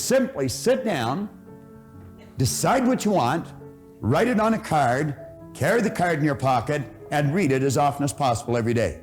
simply sit down, decide what you want, write it on a card, carry the card in your pocket, and read it as often as possible every day.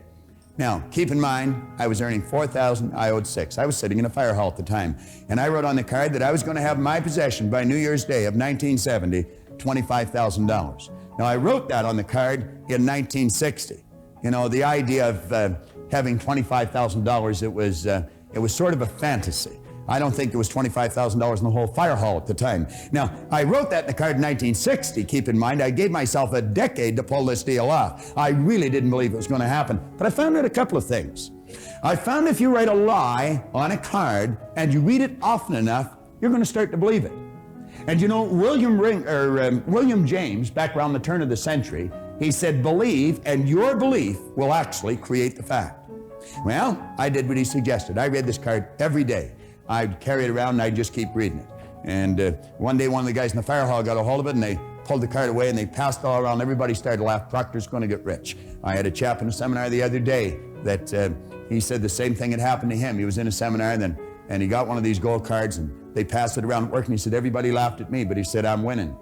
Now, keep in mind, I was earning $4,000, I owed $6,000. I was sitting in a fire hall at the time, and I wrote on the card that I was going to have in my possession by New Year's Day of 1970, $25,000. Now, I wrote that on the card in 1960. You know, the idea of having $25,000, it was sort of a fantasy. I don't think there was $25,000 in the whole fire hall at the time. Now, I wrote that in the card in 1960. Keep in mind, I gave myself a decade to pull this deal off. I really didn't believe it was going to happen. But I found out a couple of things. I found if you write a lie on a card and you read it often enough, you're going to start to believe it. And you know, William James, back around the turn of the century, he said, believe, and your belief will actually create the fact. Well, I did what he suggested. I read this card every day. I'd carry it around and I'd just keep reading it. And one day, one of the guys in the fire hall got a hold of it and they pulled the card away and they passed it all around. Everybody started to laugh. Proctor's going to get rich. I had a chap in a seminar the other day that he said the same thing had happened to him. He was in a seminar and he got one of these gold cards and they passed it around at work and he said, everybody laughed at me, but he said, I'm winning.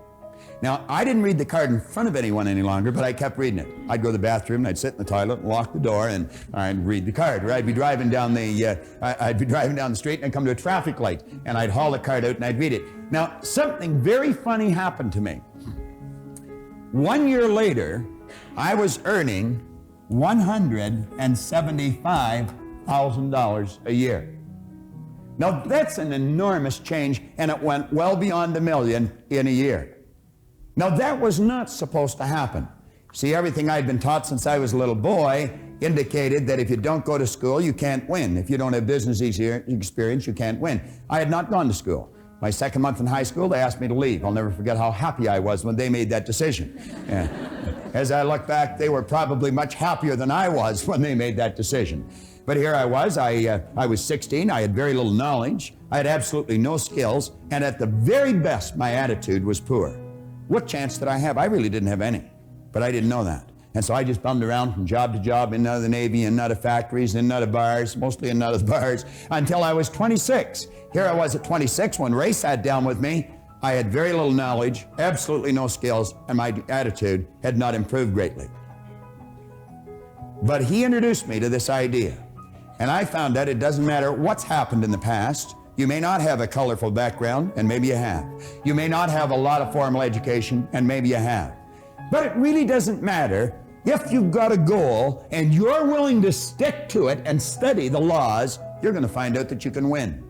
Now, I didn't read the card in front of anyone any longer, but I kept reading it. I'd go to the bathroom, and I'd sit in the toilet and lock the door, and I'd read the card. Or I'd be driving down the street, and I'd come to a traffic light, and I'd haul the card out, and I'd read it. Now, something very funny happened to me. 1 year later, I was earning $175,000 a year. Now, that's an enormous change, and it went well beyond $1 million in a year. Now, that was not supposed to happen. See, everything I'd been taught since I was a little boy indicated that if you don't go to school, you can't win. If you don't have business experience, you can't win. I had not gone to school. My second month in high school, they asked me to leave. I'll never forget how happy I was when they made that decision. As I look back, they were probably much happier than I was when they made that decision. But here I was, I was 16, I had very little knowledge, I had absolutely no skills, and at the very best, my attitude was poor. What chance did I have? I really didn't have any, but I didn't know that. And so I just bummed around from job to job, in and out of the Navy, in and out of factories, in and out of bars, mostly in and out of the bars, until I was 26. Here I was at 26 when Ray sat down with me. I had very little knowledge, absolutely no skills, and my attitude had not improved greatly. But he introduced me to this idea, and I found out it doesn't matter what's happened in the past. You may not have a colorful background, and maybe you have. You may not have a lot of formal education, and maybe you have. But it really doesn't matter. If you've got a goal and you're willing to stick to it and study the laws, you're going to find out that you can win.